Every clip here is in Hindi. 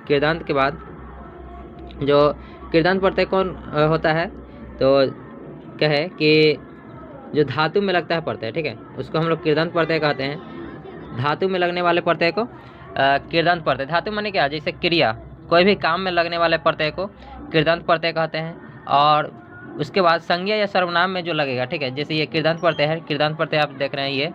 कृदांत के बाद जो कृदांत प्रत्यय कौन होता है, तो क्या है कि जो धातु में लगता है प्रत्यय, ठीक है, उसको हम लोग कृदांत प्रत्यय कहते हैं। धातु में लगने वाले प्रत्यय को कृदांत प्रत्यय, धातु माने क्या, जैसे क्रिया, कोई भी काम में लगने वाले प्रत्यय को कृदांत प्रत्यय कहते हैं। और उसके बाद संज्ञा या सर्वनाम में जो लगेगा, ठीक है, जैसे ये कृदांत प्रत्यय है, कृदांत प्रत्यय आप देख रहे हैं, ये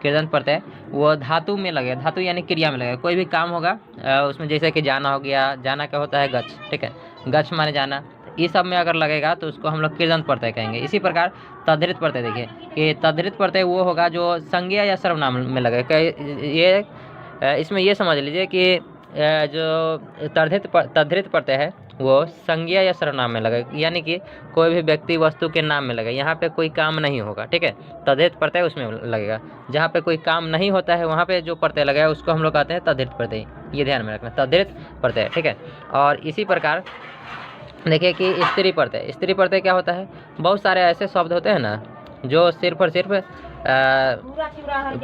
कृदांत प्रत्यय वो धातु में लगेगा, धातु यानी क्रिया में लगेगा, कोई भी काम होगा उसमें, जैसे कि जाना हो गया, जाना क्या होता है, गच्छ, ठीक है, गच्छ माने जाना, ये सब में अगर लगेगा तो उसको हम लोग कृदांत प्रत्यय कहेंगे। इसी प्रकार तद्धित प्रत्यय, देखिए कि तद्धित प्रत्यय वो होगा जो संज्ञा या सर्वनाम में लगेगा। ये इसमें ये समझ लीजिए कि जो तद्धित प्रत्यय है वो संज्ञा या सर्वनाम में लगेगा, यानी कि कोई भी व्यक्ति वस्तु के नाम में लगेगा, यहाँ पे कोई काम नहीं होगा, ठीक है, तद्धित प्रत्यय उसमें लगेगा। जहाँ पे कोई काम नहीं होता है वहाँ पे जो प्रत्यय लगेगा उसको हम लोग कहते हैं तद्धित प्रत्यय, ये ध्यान में रखना, तद्धित प्रत्यय, ठीक है। और इसी प्रकार देखिए कि स्त्री प्रत्यय, स्त्री प्रत्यय क्या होता है, बहुत सारे ऐसे शब्द होते हैं ना जो सिर्फ और सिर्फ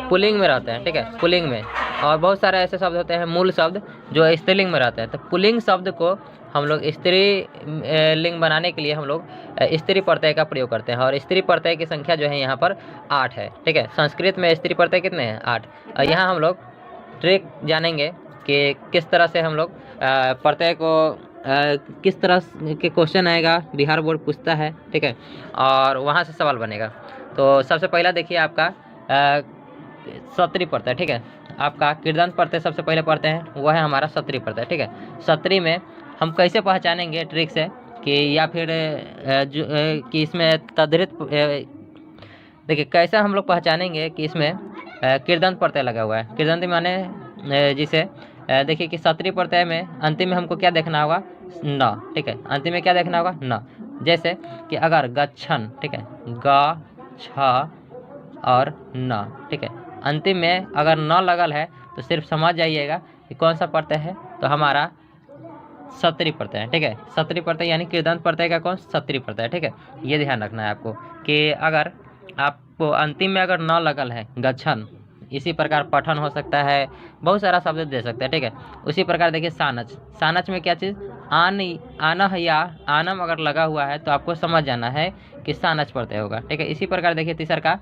पुल्लिंग में रहते हैं, ठीक है, पुल्लिंग में, और बहुत सारे ऐसे शब्द होते हैं मूल शब्द जो स्त्रीलिंग में रहते हैं। तो पुल्लिंग शब्द को हम लोग स्त्री लिंग बनाने के लिए हम लोग स्त्री प्रत्यय का प्रयोग करते हैं, और स्त्री प्रत्यय की संख्या जो है यहाँ पर 8 है, ठीक है। संस्कृत में स्त्री प्रत्यय कितने हैं, 8। और यहाँ हम लोग ट्रिक जानेंगे कि किस तरह से हम लोग प्रत्यय को किस तरह के क्वेश्चन आएगा, बिहार बोर्ड पूछता है, ठीक है, और वहाँ से सवाल बनेगा। तो सबसे पहला देखिए आपका सत्री प्रत्यय, ठीक है, आपका कृदांत प्रत्यय सबसे पहले पढ़ते हैं, वह है हमारा सत्री प्रत्यय, ठीक है। सत्री में हम कैसे पहचानेंगे ट्रिक से कि, या फिर कि इसमें तद्धित, देखिए कैसे हम लोग पहचानेंगे कि इसमें कृदांत प्रत्यय लगा हुआ है। कृदांत माने जिसे देखिए कि सत्री प्रत्यय में अंतिम में हमको क्या देखना होगा, न, ठीक है, अंतिम में क्या देखना होगा, न। जैसे कि अगर गच्छन, ठीक है, ग छ और न, ठीक है, अंतिम में अगर न लगल है तो सिर्फ समझ जाइएगा कि कौन सा प्रत्यय है, तो हमारा सत्री प्रत्यय है, ठीक है। सत्री प्रत्यय यानी कृदांत प्रत्यय का कौन, सत्री प्रत्यय, ठीक है। ये ध्यान रखना है आपको कि अगर आपको अंतिम में अगर न लगल है, गच्छन, इसी प्रकार पठन हो सकता है, बहुत सारा शब्द दे सकते हैं, ठीक है। उसी प्रकार देखिए सानच, सानच में क्या चीज़, आनह या आनम अगर लगा हुआ है तो आपको समझ जाना है कि सानच प्रत्यय होगा, ठीक है। इसी प्रकार देखिए तीसरा का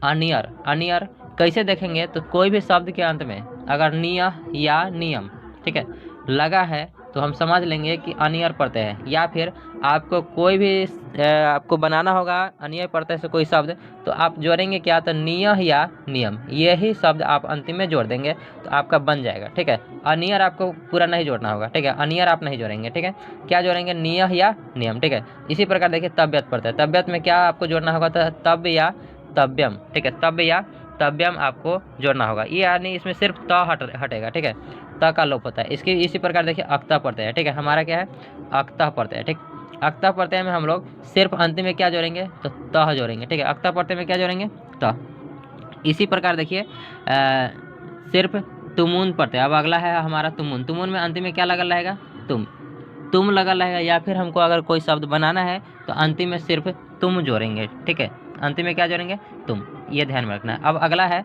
अनियर, अनियर कैसे देखेंगे, तो कोई भी शब्द के अंत में अगर नियह या नियम, ठीक है, लगा है तो हम समझ लेंगे कि अनियर प्रत्यय है। या फिर आपको कोई भी आपको बनाना होगा अनियर प्रत्यय से कोई शब्द, तो आप जोड़ेंगे क्या, तो नियह या नियम, यही शब्द आप अंतिम में जोड़ देंगे तो आपका बन जाएगा, ठीक है। अनियर आपको पूरा नहीं जोड़ना होगा, ठीक है, अनियर आप नहीं जोड़ेंगे, ठीक है, क्या जोड़ेंगे, नियह या नियम, ठीक है। इसी प्रकार देखिए तव्यत प्रत्यय, तव्यत में क्या आपको जोड़ना होगा, तो तव्य या तव्यम, ठीक है, तव्य या तव्यम आपको जोड़ना होगा, ये यानी इसमें सिर्फ त हटेगा, ठीक है, त का लोप होता है। इसकी इसी प्रकार देखिए अक्ता प्रत्यय है, ठीक है, हमारा क्या है, अक्ता प्रत्यय, ठीक। अक्ता प्रत्यय में हम लोग सिर्फ अंतिम में क्या जोड़ेंगे, तो त जोड़ेंगे, ठीक है, अक्ता प्रत्यय में क्या जोड़ेंगे, त। इसी प्रकार देखिए सिर्फ तुमुन प्रत्यय, अब अगला है हमारा तुमुन, तुमुन में अंतिम में क्या लगल रहेगा, तुम लगल रहेगा। या फिर हमको अगर कोई शब्द बनाना है तो अंतिम में सिर्फ तुम जोड़ेंगे, ठीक है, अंतिम में क्या जोड़ेंगे, तुम, ये ध्यान में रखना है। अब अगला है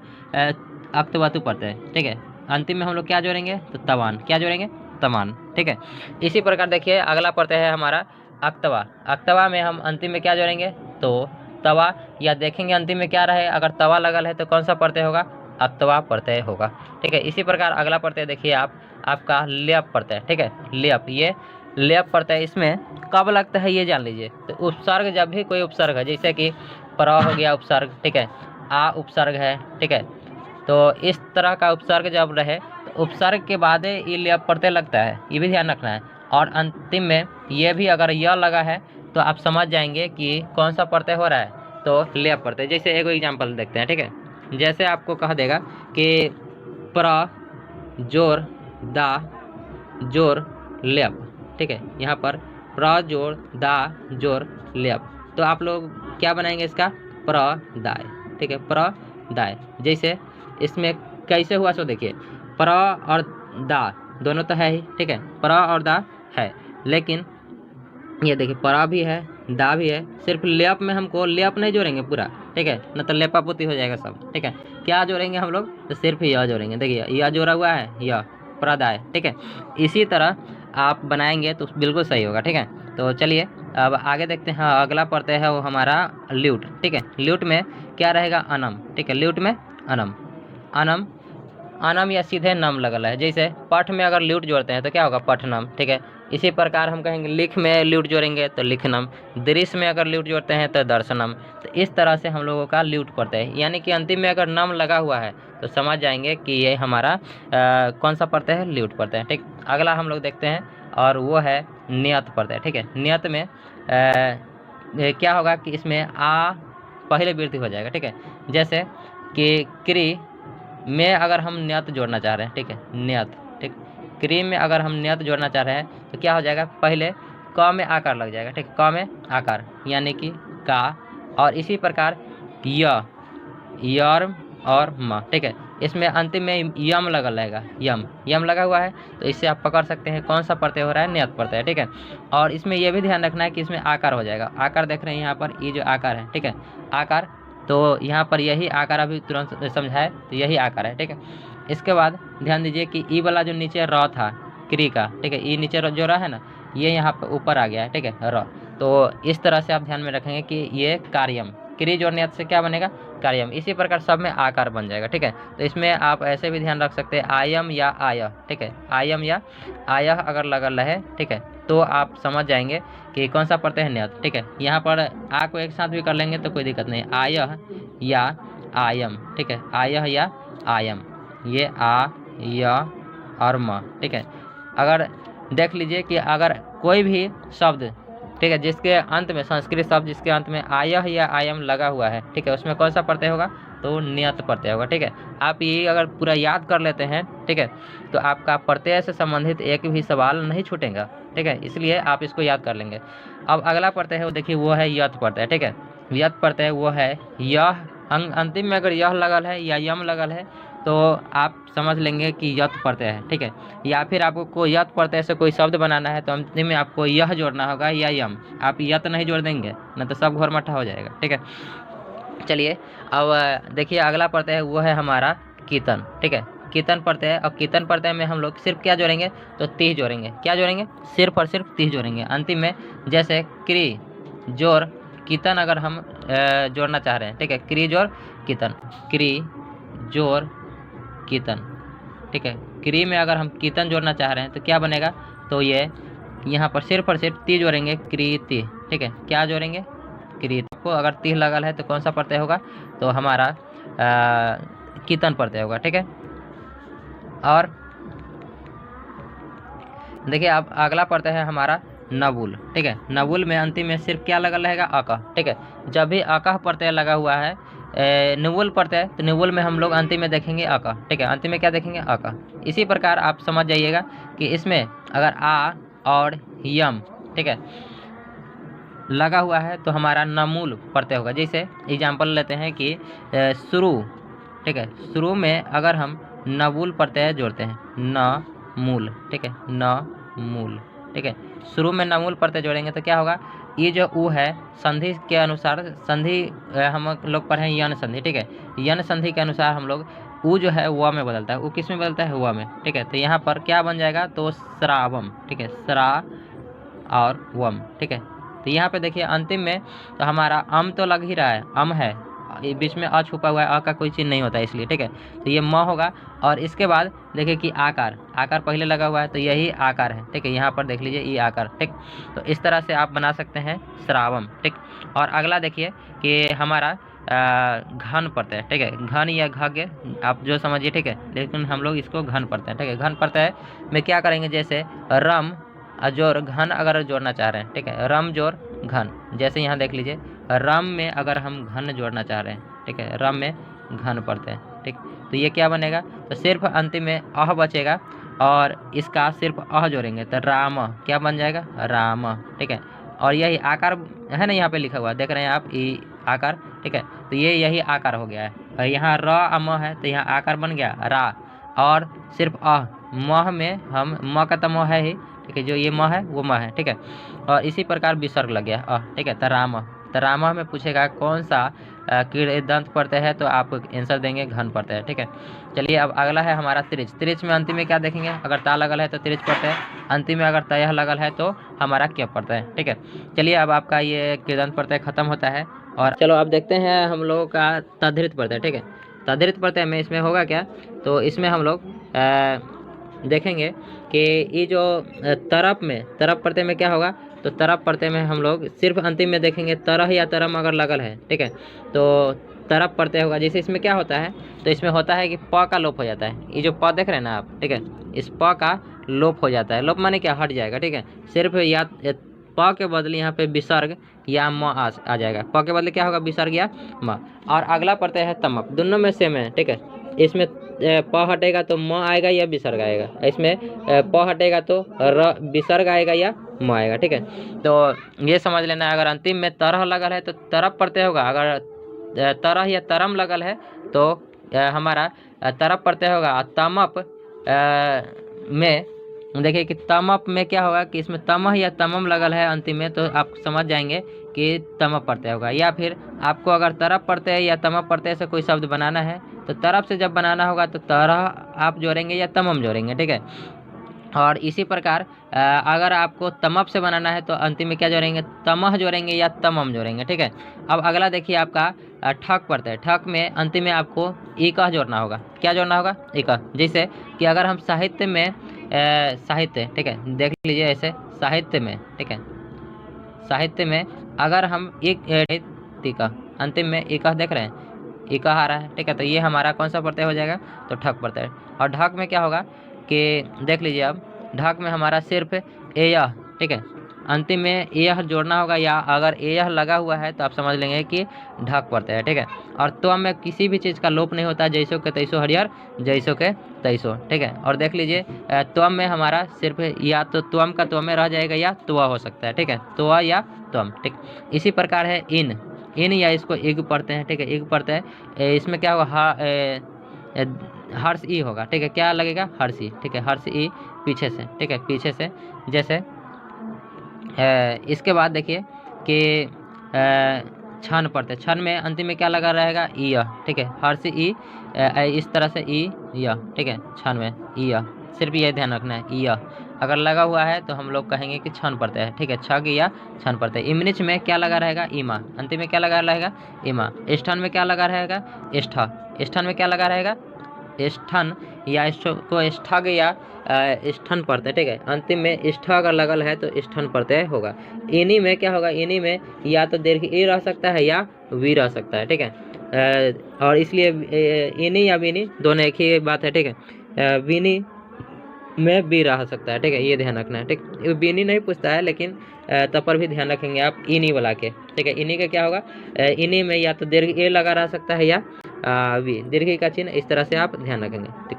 अक्तवतु प्रत्यय, ठीक है, अंतिम में हम लोग क्या जोड़ेंगे, तो तवान, क्या जोड़ेंगे, तमान, ठीक है। इसी प्रकार देखिए अगला प्रत्यय है हमारा अक्तवा, अक्तवा में हम अंतिम में क्या जोड़ेंगे, तो तवा, या देखेंगे अंतिम में क्या रहे, अगर तवा लगल है तो कौन सा प्रत्यय होगा, अक्तवा प्रत्यय होगा, ठीक है। इसी प्रकार अगला प्रत्यय देखिए आपका लेप प्रत्यय, ठीक है, लेप, ये लेप प्रत्यय इसमें कब लगता है ये जान लीजिए, तो उपसर्ग, जब भी कोई उपसर्ग है, जैसे कि प्र हो गया उपसर्ग, ठीक है, आ उपसर्ग है, ठीक है, तो इस तरह का उपसर्ग जब रहे तो उपसर्ग के बाद ये लेप प्रत्यय लगता है, ये भी ध्यान रखना है। और अंतिम में ये भी अगर यह लगा है तो आप समझ जाएंगे कि कौन सा प्रत्यय हो रहा है, तो लेप प्रत्यय। जैसे एक एग्जाम्पल देखते हैं, ठीक है, जैसे आपको कह देगा कि प्र जोर दा जोर लेप, ठीक है, यहाँ पर प्र जोर दा जोर लेप, तो आप लोग क्या बनाएंगे इसका, प्रदाय, ठीक है, प्रदाय। जैसे इसमें कैसे हुआ सो देखिए, प्र और दा दोनों तो है ही, ठीक है, प्र और दा है, लेकिन ये देखिए प्र भी है, दा भी है, सिर्फ लेप में हमको लेप नहीं जोड़ेंगे पूरा, ठीक है, न तो लेपापोती हो जाएगा सब, ठीक है। क्या जोड़ेंगे हम लोग, तो सिर्फ यह जोड़ेंगे, देखिए यह जोड़ा हुआ है, यह प्रदाय, ठीक है। इसी तरह आप बनाएंगे तो बिल्कुल सही होगा, ठीक है। तो चलिए अब आगे देखते हैं। अगला प्रत्यय है वो हमारा ल्यूट, ठीक है। ल्यूट में क्या रहेगा? अनम, ठीक है। ल्यूट में अनम, अनम, अनम या सीधे नम लगल है। जैसे पठ में अगर ल्यूट जोड़ते हैं तो क्या होगा? पठनम, ठीक है। इसी प्रकार हम कहेंगे लिख में ल्यूट जोड़ेंगे तो लिखनम, दृश्य में अगर ल्यूट जोड़ते हैं तो दर्शनम। तो इस तरह से हम लोगों का ल्यूट पड़ता है, यानी कि अंतिम में अगर नम लगा हुआ है तो समझ जाएंगे कि ये हमारा कौन सा प्रत्यय है? ल्यूट प्रत्यय है, ठीक। अगला हम लोग देखते हैं और वो है नियत प्रत्यय, ठीक है। नियत में क्या होगा कि इसमें आ पहले वृद्धि हो जाएगा, ठीक है। जैसे कि क्री में अगर हम नियत जोड़ना चाह रहे हैं, ठीक है, नियत, ठीक। क्री में अगर हम नियत जोड़ना चाह रहे हैं तो क्या हो जाएगा? पहले क में आकार लग जाएगा, ठीक। क में आकार यानी कि का, और इसी प्रकार य, यर्म और म, ठीक है। इसमें अंतिम में यम लगा रहेगा, यम, यम लगा हुआ है, तो इससे आप पकड़ सकते हैं कौन सा प्रत्यय हो रहा है? नियत प्रत्यय है, ठीक है। और इसमें यह भी ध्यान रखना है कि इसमें आकार हो जाएगा। आकार देख रहे हैं यहाँ पर, ये जो आकार है, ठीक है, आकार, तो यहाँ पर यही आकार अभी तुरंत समझाए तो यही आकार है, ठीक है। इसके बाद ध्यान दीजिए कि ई वाला जो नीचे र था क्री का, ठीक है, ई नीचे जो र है ना, ये यहाँ पर ऊपर आ गया है, ठीक है, र। तो इस तरह से आप ध्यान में रखेंगे कि ये कार्यम, क्री जोड़ नियत से क्या बनेगा? कार्यम। इसी प्रकार सब में आकार बन जाएगा, ठीक है। तो इसमें आप ऐसे भी ध्यान रख सकते हैं आयम या आय, ठीक है, आयम या आय अगर लगल रहे, ठीक है, तो आप समझ जाएंगे कि कौन सा प्रत्यय है? नियत, ठीक है। यहाँ पर आ को एक साथ भी कर लेंगे तो कोई दिक्कत नहीं, आय या आयम, ठीक है, आय या आयम, ये आ, य और म, ठीक है। अगर देख लीजिए कि अगर कोई भी शब्द, ठीक है, जिसके अंत में, संस्कृत शब्द जिसके अंत में आय या आयम लगा हुआ है, ठीक है, उसमें कौन सा प्रत्यय होगा? तो नियत प्रत्यय होगा, ठीक है। आप ये अगर पूरा याद कर लेते हैं, ठीक है, तो आपका प्रत्यय से संबंधित एक भी सवाल नहीं छूटेगा, ठीक है, इसलिए आप इसको याद कर लेंगे। अब अगला प्रत्यय है वो देखिए, वो है यत प्रत्यय, ठीक है। यत प्रत्यय वो है यह, अंतिम में अगर यह लगल है या यम लगल है तो आप समझ लेंगे कि यत प्रत्यय है, ठीक है। या फिर आपको कोई यत प्रत्यय से कोई शब्द बनाना है तो अंतिम में आपको यह जोड़ना होगा या यम, आप यत नहीं जोड़ देंगे ना तो सब घोर-मट्ठा हो जाएगा, ठीक है। चलिए अब देखिए अगला प्रत्यय है वो है हमारा कीर्तन, ठीक है, कीर्तन प्रत्यय। और कीर्तन प्रत्यय में हम लोग सिर्फ क्या जोड़ेंगे? तो तीह जोड़ेंगे। क्या जोड़ेंगे? सिर्फ और सिर्फ तीह जोड़ेंगे अंतिम में। जैसे क्री जोड़ कीर्तन अगर हम जोड़ना चाह रहे हैं, ठीक है, क्री जोड़ कीर्तन, क्री जोड़ कीर्तन, ठीक है। क्री में अगर हम कीर्तन जोड़ना चाह रहे हैं तो क्या बनेगा? तो ये यहाँ पर सिर्फ और सिर्फ ती जोड़ेंगे, क्रीति, ठीक है। क्या जोड़ेंगे? क्रीति को अगर तीह लगल है तो कौन सा प्रत्यय होगा? तो हमारा कीर्तन प्रत्यय होगा, ठीक है। और देखिए अब अगला प्रत्यय है हमारा नबुल, ठीक है। नबुल में अंतिम में सिर्फ क्या लगल रहेगा? अकह, ठीक है। जब भी अकह प्रत्यय लगा हुआ है निवुल प्रत्यय, तो निवुल में हम लोग अंतिम में देखेंगे अकह, ठीक है। अंतिम में क्या देखेंगे? अकह। इसी प्रकार आप समझ जाइएगा कि इसमें अगर आ और यम, ठीक है, लगा हुआ है तो हमारा नमूल प्रत्यय होगा। जैसे एग्जाम्पल लेते हैं कि शुरू, ठीक है, शुरू में अगर हम नबुल प्रत्यय जोड़ते हैं, न मूल, ठीक है, न मूल, ठीक है, शुरू में नमूल प्रत्यय जोड़ेंगे तो क्या होगा? ये जो उ है संधि के अनुसार, संधि हम लोग पढ़े यन संधि, ठीक है, यन संधि के अनुसार हम लोग उ जो है व में बदलता है। उ किस में बदलता है? व में, ठीक है। तो यहाँ पर क्या बन जाएगा? तो श्रावम, ठीक है, श्रा और वम, ठीक है। तो यहाँ पे देखिए अंतिम में तो हमारा अम तो लग ही रहा है, अम है, बीच में अ छुपा हुआ है, अ का कोई चीज़ नहीं होता है इसलिए, ठीक है। तो ये म होगा। और इसके बाद देखिए कि आकार, आकार पहले लगा हुआ है तो यही आकार है, ठीक है। यहाँ पर देख लीजिए ये आकार, ठीक। तो इस तरह से आप बना सकते हैं श्रावम, ठीक। और अगला देखिए कि हमारा घन प्रत्यय, ठीक है, घन या घग्य आप जो समझिए, ठीक है, लेकिन हम लोग इसको घन प्रत्यय, ठीक है। घन प्रत्यय में क्या करेंगे? जैसे रम जोर घन अगर जोड़ना चाह रहे हैं, ठीक है, रम जोर घन, जैसे यहाँ देख लीजिए रम में अगर हम घन जोड़ना चाह रहे हैं, ठीक है, रम में घन प्रत्यय, ठीक। तो ये क्या बनेगा? तो सिर्फ अंतिम में अह बचेगा और इसका सिर्फ अह जोड़ेंगे तो राम, क्या बन जाएगा? राम, ठीक है। और यही आकार है ना, यहाँ पे लिखा हुआ देख रहे हैं आप, ये आकार, ठीक है। तो ये यही आकार हो गया है। और यहाँ र अम है तो यहाँ आकार बन गया रा, और सिर्फ अह, मह में हम म का तो म है ही, ठीक है, जो ये म है वो म है, ठीक है। और इसी प्रकार विसर्ग लग गया ठीक है, तो राम, तो रामा में पूछेगा कौन सा दंत प्रत्यय है, तो आप आंसर देंगे घन प्रत्यय। ठीक है, चलिए अब अगला है हमारा त्रिच। त्रिच में अंतिम में क्या देखेंगे, अगर ता लगल है तो त्रिच प्रत्यय, अंतिम में अगर तयह लगल है तो हमारा क्या प्रत्यय। ठीक है, चलिए अब आपका ये कृदंत प्रत्यय खत्म होता है और चलो अब देखते हैं हम लोगों का तद्धित प्रत्यय। ठीक है, तद्धित प्रत्यय में इसमें होगा क्या, तो इसमें हम लोग देखेंगे कि ये जो तरफ प्रत्यय में क्या होगा, तो तरफ प्रत्यय में हम लोग सिर्फ अंतिम में देखेंगे तरह या तरम अगर लगल है। ठीक है, तो तरफ प्रत्यय होगा। जैसे इसमें क्या होता है, तो इसमें होता है कि प का लोप हो जाता है। ये जो प देख रहे हैं ना आप, ठीक है, इस प का लोप हो जाता है। लोप माने क्या, हट जाएगा। ठीक है, सिर्फ या प के बदले यहाँ पे विसर्ग या म आ जाएगा। प के बदले क्या होगा, विसर्ग या म। और अगला प्रत्यय है तमप, दोनों में सेम है। ठीक है, इसमें प हटेगा तो म आएगा या विसर्ग आएगा, इसमें प हटेगा तो विसर्ग आएगा या म आएगा। ठीक है, तो ये समझ लेना, अगर अंतिम में तरह लगल है तो तरफ प्रत्यय होगा, अगर तरह या तरम लगल है तो हमारा तरफ प्रत्यय होगा। तमप में देखिए कि तमप में क्या होगा कि इसमें तमह या तमम लगल है अंतिम में, तो आप समझ जाएंगे कि तमप प्रत्यय होगा। या फिर आपको अगर तरफ प्रत्यय या तमप प्रत्यय से कोई शब्द बनाना है तो तरफ से जब बनाना होगा तो तरह आप जोड़ेंगे या तमम जोड़ेंगे। ठीक है, और इसी प्रकार अगर आपको तमप से बनाना है तो अंतिम में क्या जोड़ेंगे, तमह जोड़ेंगे या तमम जोड़ेंगे। ठीक है, अब अगला देखिए आपका ठक प्रत्यय। ठक में अंतिम में आपको इकह जोड़ना होगा। क्या जोड़ना होगा, इकह। जैसे कि अगर हम साहित्य में साहित्य, ठीक है, देख लीजिए ऐसे साहित्य में, ठीक है, साहित्य में अगर हम एक अंतिम में इकह देख रहे हैं, इकह आ रहा है। ठीक है, तो ये हमारा कौन सा प्रत्यय हो जाएगा, तो ठक प्रत्यय। और ढक में क्या होगा कि देख लीजिए अब ढक में हमारा सिर्फ एयह, ठीक है, अंतिम में एयह जोड़ना होगा, या अगर एयह लगा हुआ है तो आप समझ लेंगे कि ढक प्रत्यय है। ठीक है, और त्वम में किसी भी चीज़ का लोप नहीं होता, जैसो के तैसो हरियर, जैसो के तैसो। ठीक है, और देख लीजिए त्वम में हमारा सिर्फ या तो त्वम का त्वम में रह जाएगा या त्वा हो सकता है। ठीक है, त्वा या त्वम। ठीक, इसी प्रकार है इन या इसको इग पढ़ते हैं। ठीक है, इग पढ़ते हैं, इसमें क्या होगा, हर्ष ई होगा। ठीक है, क्या लगेगा, हर्षी। ठीक है, हर्ष ई पीछे से। ठीक है, पीछे से। जैसे इसके बाद देखिए कि छन पढ़ते, छन में अंतिम में क्या लगा रहेगा, ई। ठीक है, हर्ष ई, इस तरह से ई य। ठीक है, छन में ई, सिर्फ ये ध्यान रखना है, ई अगर लगा हुआ है तो हम लोग कहेंगे कि छन पड़ता है। ठीक है, छग या छन पड़ता है। इमनिच में क्या लगा रहेगा, ईमा। अंतिम में क्या लगा रहेगा, ईमा। स्थन में क्या लगा रहेगा, स्ठ। स्थन में क्या लगा रहेगा, स्थन या को स्थग या स्थन पड़ता है। ठीक है, अंतिम में स्ठ अगर लगल है तो स्थन प्रत्यय होगा। इन्हीं में क्या होगा, इन्हीं में या तो दीर्घ ई रह सकता है या वी रह सकता है। ठीक है, और इसलिए इन्हीं या विनी दोनों एक ही बात है। ठीक है, विनी में भी रह सकता है। ठीक है, ये ध्यान रखना है। ठीक, बीनी नहीं पूछता है, लेकिन तब पर भी ध्यान रखेंगे आप इन्हीं वाला के। ठीक है, इन्हीं का क्या होगा, इन्हीं में या तो दीर्घ ए लगा रह सकता है या वी, दीर्घ का चिन्ह, इस तरह से आप ध्यान रखेंगे। ठीक,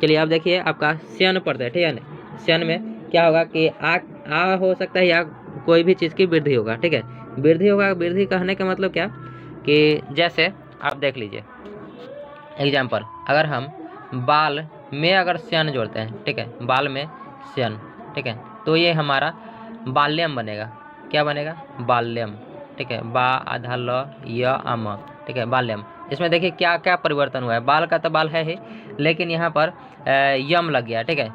चलिए आप देखिए आपका स्यन पड़ता है। ठीक है ना, स्यन में क्या होगा कि आ हो सकता है या कोई भी चीज़ की वृद्धि होगा। ठीक है, वृद्धि होगा। वृद्धि कहने का मतलब क्या, कि जैसे आप देख लीजिए एग्जाम्पल, अगर हम बाल में अगर स्यन जोड़ते हैं, ठीक है, बाल में स्यन, ठीक है, तो ये हमारा बाल्यम बनेगा। क्या बनेगा, बाल्यम। ठीक है, बा आधा ल य अम। ठीक है, बाल्यम। इसमें देखिए क्या क्या परिवर्तन हुआ है, बाल का तो बाल है ही, लेकिन यहाँ पर यम लग गया। ठीक है,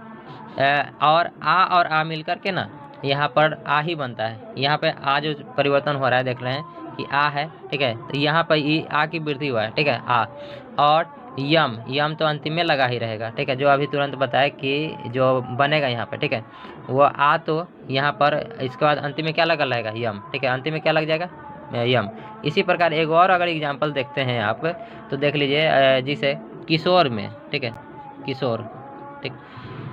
और आ मिल करके ना यहाँ पर आ ही बनता है। यहाँ पे आ जो परिवर्तन हो रहा है देख रहे हैं कि आ है। ठीक है, तो यहाँ पर आ की वृद्धि हुआ है। ठीक है, आ। और यम तो अंतिम में लगा ही रहेगा। ठीक है, जो अभी तुरंत बताया कि जो बनेगा यहाँ पे, ठीक है, वो आ तो यहाँ पर इसके बाद अंतिम में क्या लगा रहेगा, यम। ठीक है, अंतिम में क्या लग जाएगा, यम। इसी प्रकार एक और अगर एग्जाम्पल देखते हैं आप, तो देख लीजिए जिसे किशोर में, ठीक है, किशोर, ठीक,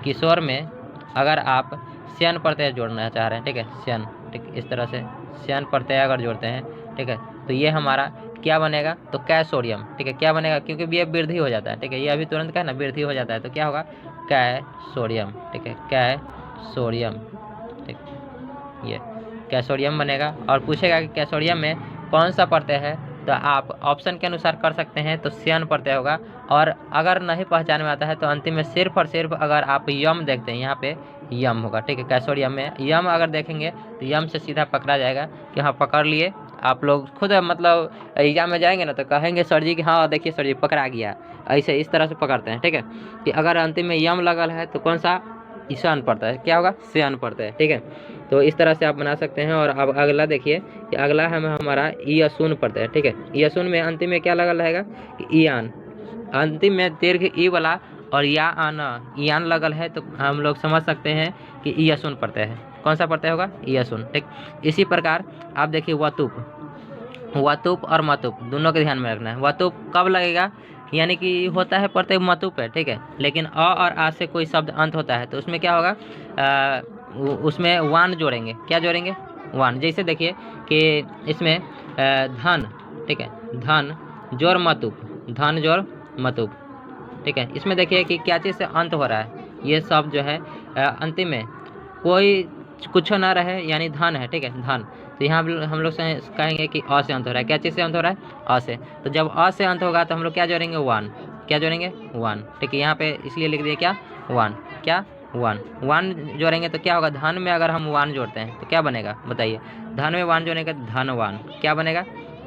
किशोर में अगर आप स्यन प्रत्यय जोड़ना चाह रहे हैं, ठीक है, स्यन, ठीक, इस तरह से स्यन प्रत्यय अगर जोड़ते हैं, ठीक है, तो ये हमारा क्या बनेगा, तो कैसोडियम। ठीक है, क्या बनेगा, क्योंकि ये वृद्धि हो जाता है। ठीक है, ये अभी तुरंत क्या है ना, वृद्धि हो जाता है, तो क्या होगा, कैसोडियम। ठीक है, कैसोडियम। ठीक, ये कैसोडियम बनेगा। और पूछेगा कि कैसोडियम में कौन सा प्रत्यय है, तो आप ऑप्शन के अनुसार कर सकते हैं, तो स्यन प्रत्यय होगा। और अगर नहीं पहचान में आता है तो अंतिम में सिर्फ और सिर्फ अगर आप यम देखते हैं, यहाँ पे यम होगा। ठीक है, कैसोडियम में यम अगर देखेंगे तो यम से सीधा पकड़ा जाएगा कि हाँ पकड़ लिए, आप लोग खुद मतलब एग्जाम में जाएंगे ना तो कहेंगे सर जी कि हाँ देखिए सर जी पकड़ा गया, ऐसे इस तरह से पकड़ते हैं, ठीक है। कि अगर अंतिम में यम लगल है तो कौन सा ईशान पड़ता है, क्या होगा, सियान पड़ता है, ठीक है। तो इस तरह से आप बना सकते हैं। और अब अगला देखिए कि अगला है हमारा ई असून पड़ता है, ठीक है। ई असून में अंतिम में क्या लगल रहेगा कि ईयान, अंतिम में दीर्घ ई वाला और या आना ईयान लगल है तो हम लोग समझ सकते हैं कि ई असून पड़ता है। कौन सा पड़ता होगा, ई असून, ठीक। इसी प्रकार आप देखिए वतुप, वतुप और मतुप दोनों के ध्यान में रखना है। वतुप कब लगेगा, यानी कि होता है प्रत्येक मतुप है, ठीक है। लेकिन अ और आ से कोई शब्द अंत होता है तो उसमें क्या होगा, उसमें वान जोड़ेंगे, क्या जोड़ेंगे, वान। जैसे देखिए कि इसमें धन, ठीक है, धन जोड़ मतुप, धन जोड़ मतुप, ठीक है। इसमें देखिए कि क्या चीज़ से अंत हो रहा है, ये सब जो है अंतिम में कोई कुछ ना रहे, यानी धन है, ठीक है, धन। तो यहाँ हम लोग कहेंगे कि अ से अंत हो रहा है, क्या चीज़ से अंत हो रहा है, अ से। तो जब अ से अंत होगा तो हम लोग क्या जोड़ेंगे, वन, क्या जोड़ेंगे, वन, ठीक है। यहाँ पे इसलिए लिख दिए क्या, वन, क्या, वन, वन जोड़ेंगे तो क्या होगा, धन में अगर हम वन जोड़ते हैं तो क्या बनेगा बताइए, धन में वन जोड़ने का धनवान, क्या बनेगा,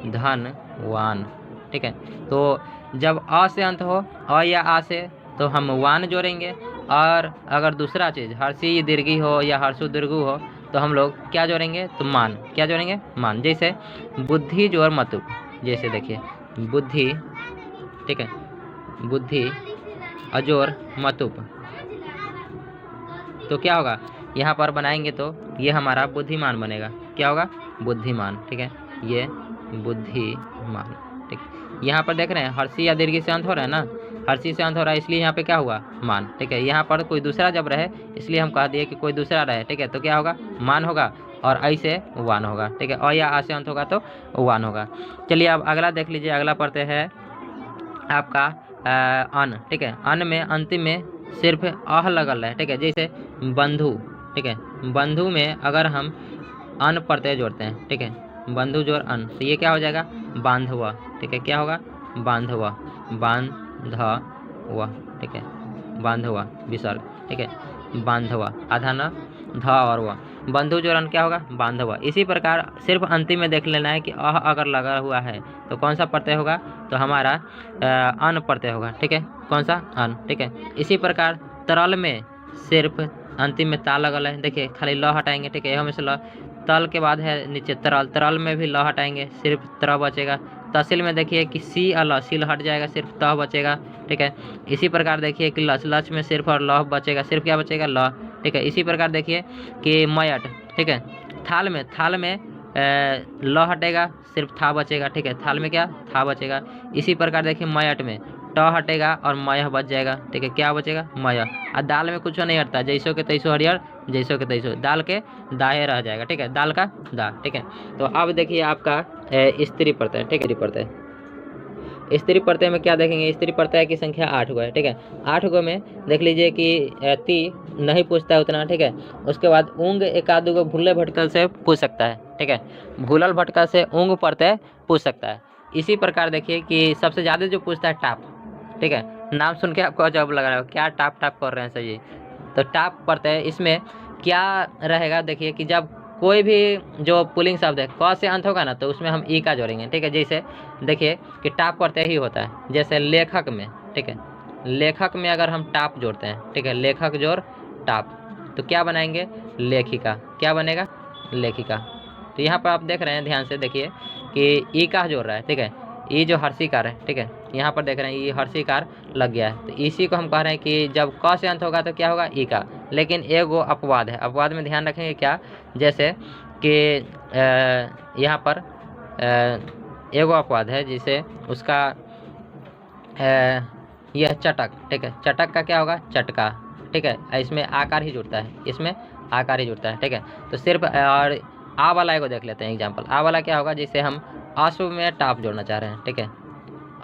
धनवान, ठीक है। तो जब अ से अंत हो, अ या आ से, तो हम वान जोड़ेंगे। और अगर दूसरा चीज़ हर्षी दीर्घी हो या हर्षु दीर्घु हो तो हम लोग क्या जोड़ेंगे, तो मान, क्या जोड़ेंगे, मान। जैसे बुद्धि जोड़ मतुप, जैसे देखिए बुद्धि, ठीक है, बुद्धि अजोर मतुप, तो क्या होगा, यहाँ पर बनाएंगे तो ये हमारा बुद्धिमान बनेगा, क्या होगा, बुद्धिमान, ठीक है, ये बुद्धिमान, ठीक। यहाँ पर देख रहे हैं हर्षी या दीर्घी से अंत हो रहा है ना, हर्षी से अंत हो रहा है इसलिए यहाँ पे क्या हुआ, मान, ठीक है। यहाँ पर कोई दूसरा जब रहे इसलिए हम कह दिए कि कोई दूसरा रहे, ठीक है। तो क्या होगा, मान होगा और ऐ से वान होगा, ठीक है। अ या आ से अंत होगा तो वान होगा। चलिए अब अगला देख लीजिए, अगला पढ़ते हैं आपका अन, ठीक है। अन में अंतिम में सिर्फ अह लगल है, ठीक है। जैसे बंधु, ठीक है, बंधु में अगर हम अन प्रत्यय जोड़ते हैं, ठीक है, बंधु जोड़ अन, तो ये क्या हो जाएगा, बांधवा, ठीक है, क्या होगा, बांधवा, बांधवा, ठीक है, बांधवा विसर्ग, ठीक है, बांधवा, आधा न ध और व, बंधु जोड़न क्या होगा, बांधवा। इसी प्रकार सिर्फ अंतिम में देख लेना है कि अह अगर लगा हुआ है तो कौन सा प्रत्यय होगा, तो हमारा अन प्रत्यय होगा, ठीक है, कौन सा, अन, ठीक है। इसी प्रकार तरल में सिर्फ अंतिम में ता लगल है, देखिए खाली ल हटाएंगे, ठीक है, हमें से ल, तल के बाद है नीचे तरल, तरल में भी ल हटाएंगे, सिर्फ तर बचेगा। तहसील में देखिए कि सी और ल, सील हट जाएगा, सिर्फ तह बचेगा, ठीक है। इसी प्रकार देखिए कि लच, लच में सिर्फ और लह बचेगा, सिर्फ क्या बचेगा, ल, ठीक है। इसी प्रकार देखिए कि मयट, ठीक है, थाल में, थाल में ल हटेगा, सिर्फ था बचेगा, ठीक है, थाल में क्या, था बचेगा। इसी प्रकार देखिए मयट में ट हटेगा और मयह बच जाएगा, ठीक है, क्या बचेगा, मयह। और दाल में कुछ नहीं हटता, जैसो के तैसो हरियर, जैसो के तैसो, दाल के दाए रह जाएगा, ठीक है, दाल का दा, ठीक है। तो अब देखिए आपका स्त्री प्रत्यय, ठीक है, स्त्री प्रत्यय, स्त्री प्रत्यय में क्या देखेंगे, स्त्री प्रत्यय की संख्या 8 गो है, ठीक है। 8 गो में देख लीजिए कि ती नहीं पूछता है उतना, ठीक है। उसके बाद ऊंग एक आध गो भूले भटकल से पूछ सकता है, ठीक है, भूलल भटकल से ऊंग प्रत्यय पूछ सकता है। इसी प्रकार देखिए कि सबसे ज़्यादा जो पूछता है टाप, ठीक है, नाम सुन के आपको जवाब लगा रहा हो, क्या टाप टाप कर रहे हैं सर जी, तो टाप प्रत्यय इसमें क्या रहेगा, देखिए कि जब कोई भी जो पुलिंग शब्द है क से अंत होगा ना तो उसमें हम ई का जोड़ेंगे, ठीक है। जैसे देखिए कि टाप प्रत्यय ही होता है, जैसे लेखक में, ठीक है, लेखक में अगर हम टाप जोड़ते हैं, ठीक है, लेखक जोड़ टाप, तो क्या बनाएंगे, लेखिका, क्या बनेगा, लेखिका। तो यहाँ पर आप देख रहे हैं ध्यान से देखिए कि ई का जोड़ रहा है, ठीक है, ई जो हर्षिकार है, ठीक है, यहाँ पर देख रहे हैं ये हर्षिकार लग गया है। तो इसी को हम कह रहे हैं कि जब क से अंत होगा तो क्या होगा, ई का। लेकिन एगो अपवाद है, अपवाद में ध्यान रखेंगे क्या, जैसे कि यहाँ पर एगो अपवाद है, जिसे उसका यह चटक, ठीक है, चटक का क्या होगा, चटका, ठीक है, इसमें आकार ही जुड़ता है, इसमें आकार ही जुड़ता है, ठीक है। तो सिर्फ और आ वाला को देख लेते हैं एग्जाम्पल, आ वाला क्या होगा, जिसे हम अश्व में टाप जोड़ना चाह रहे हैं, ठीक है,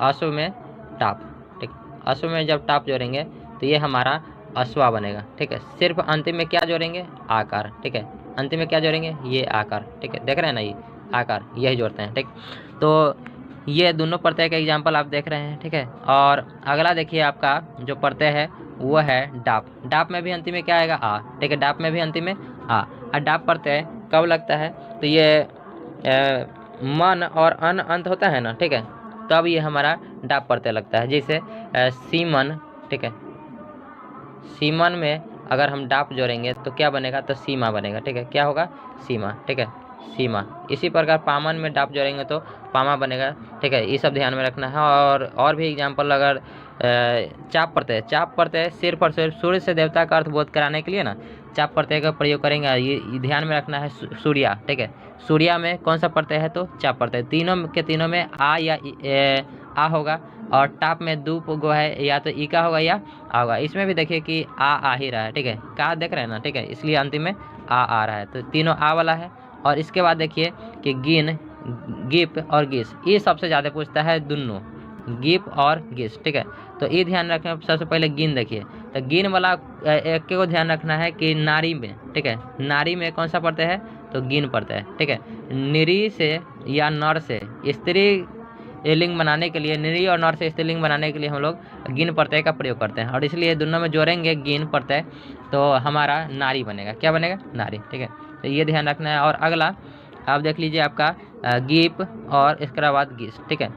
अश्व में टाप, ठीक, अश्व में जब टाप जोड़ेंगे तो ये हमारा अश्वा बनेगा, ठीक है। सिर्फ अंतिम में क्या जोड़ेंगे, आकार, ठीक है, अंतिम में क्या जोड़ेंगे, ये आकार, ठीक है, देख रहे हैं ना, ये आकार यही जोड़ते हैं, ठीक। तो ये दोनों प्रत्यय का एग्जाम्पल आप देख रहे हैं, ठीक है। और अगला देखिए आपका जो प्रत्यय है वो है डाप, डाप में भी अंतिम में क्या आएगा, आ, ठीक है, डाप में भी अंतिम में आ। और डाप प्रत्यय कब लगता है, तो ये मन और अन अंत होता है ना, ठीक है, तब ये हमारा डाप प्रत्यय लगता है। जैसे सीमन, ठीक है, सीमन में अगर हम डाप जोड़ेंगे तो क्या बनेगा, तो सीमा बनेगा, ठीक है, क्या होगा, सीमा, ठीक है, सीमा। इसी प्रकार पामन में डाप जोड़ेंगे तो पामा बनेगा, ठीक है, ये सब ध्यान में रखना है। और भी एग्जाम्पल, अगर चाप प्रत्यय सिर्फ और सिर्फ सूर्य से देवता का अर्थ बोध कराने के लिए ना चाप प्रत्यय का प्रयोग करेंगे। ये ध्यान में रखना है। सूर्या, ठीक है, सूर्या में कौन सा प्रत्यय है, तो चाप प्रत्यय। तीनों में आ या आ होगा, और टाप में दो गो है, या तो ई का होगा या आ होगा। इसमें भी देखिए कि आ ही रहा है, ठीक है, का देख रहे हैं ना, ठीक है, इसलिए अंतिम में आ रहा है, तो तीनों आ वाला है। और इसके बाद देखिए कि गिन, गिप और गिस, ये सबसे ज़्यादा पूछता है, दोनों गिप और गिस, ठीक है। तो ये ध्यान रखें। सबसे पहले गिन देखिए, तो गिन वाला एक को ध्यान रखना है कि नारी में, ठीक है, नारी में कौन सा प्रत्यय है, तो गिन प्रत्यय है, ठीक है। निरी से या नर से स्त्री लिंग बनाने के लिए, निरी और नर से स्त्रीलिंग बनाने के लिए हम लोग गिन प्रत्यय का प्रयोग करते हैं, और इसलिए दोनों में जोड़ेंगे गिन प्रत्यय तो हमारा नारी बनेगा, क्या बनेगा, नारी, ठीक है। तो ये ध्यान रखना है। और अगला आप देख लीजिए आपका गीप और इसके बाद गिस, ठीक है।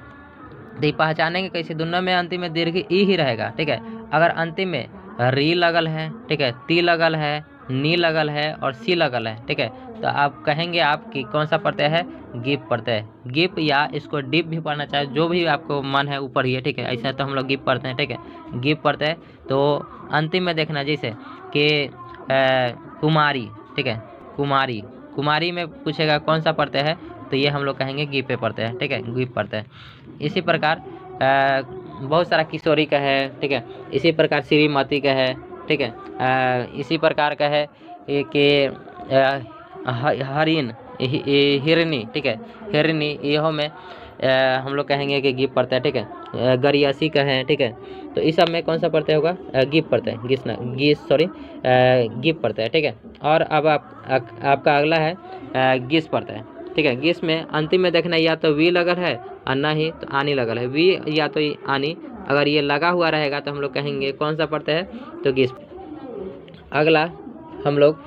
तो ये पहचानेंगे कैसे, दोनों में अंतिम में दीर्घ ई ही रहेगा, ठीक है। अगर अंतिम में री लगल है, ठीक है, ती लगल है, नी लगल है और सी लगल है, ठीक है, तो आप कहेंगे आप कि कौन सा प्रत्यय है, गिप प्रत्यय। गिप या इसको डिप भी पढ़ना चाहे, जो भी आपको मन है ऊपर ही है, ठीक है, ऐसा तो हम लोग गिप पढ़ते हैं, ठीक है, गिप प्रत्यय। तो अंतिम में देखना जैसे कि कुमारी, ठीक है, कुमारी, कुमारी में पूछेगा कौन सा प्रत्यय है, तो ये हम लोग कहेंगे गिप प्रत्यय है, ठीक है, गिप प्रत्यय। इसी प्रकार बहुत सारा किशोरी का है, ठीक है, इसी प्रकार श्रीमती का है, ठीक है, इसी प्रकार का है कि हरिण, हिरनी, ठीक है, हिरनी, यहो में हम लोग कहेंगे कि गिप प्रत्यय, ठीक है। गरियासी का है, ठीक है, तो इस सब में कौन सा प्रत्यय होगा, गिप प्रत्यय, गिप प्रत्यय, ठीक है। और अब आपका अगला है गिस प्रत्यय, ठीक है। गिस में अंतिम में देखना या तो वी लगल है और ना ही तो आनी लगल है, वी या तो आनी, अगर ये लगा हुआ रहेगा तो हम लोग कहेंगे कौन सा प्रत्यय है, तो गिस। अगला हम लोग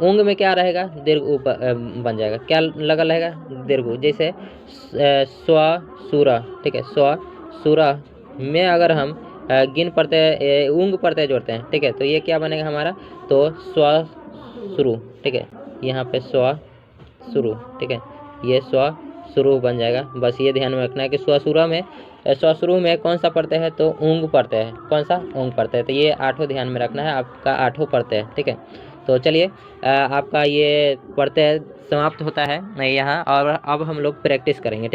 उंग में क्या रहेगा, दीर्घ ऊपर बन जाएगा, क्या लगल रहेगा, दीर्घ। जैसे स्व सूरा, ठीक है, स्व सूरा में अगर हम गिन प्रत्यय उंग प्रत्यय जोड़ते हैं, ठीक है, तो ये क्या बनेगा हमारा, तो स्व शुरू, ठीक है, यहाँ पे स्व शुरू, ठीक है, ये स्व शुरू बन जाएगा। बस ये ध्यान में रखना है कि स्व शुरू में कौन सा प्रत्यय है, तो ऊंग प्रत्यय है, कौन सा, ऊंग प्रत्यय। तो ये 8 ध्यान में रखना है, आपका 8 प्रत्यय है, ठीक है। तो चलिए आपका ये प्रत्यय समाप्त होता है यहाँ, और अब हम लोग प्रैक्टिस करेंगे, ठीक।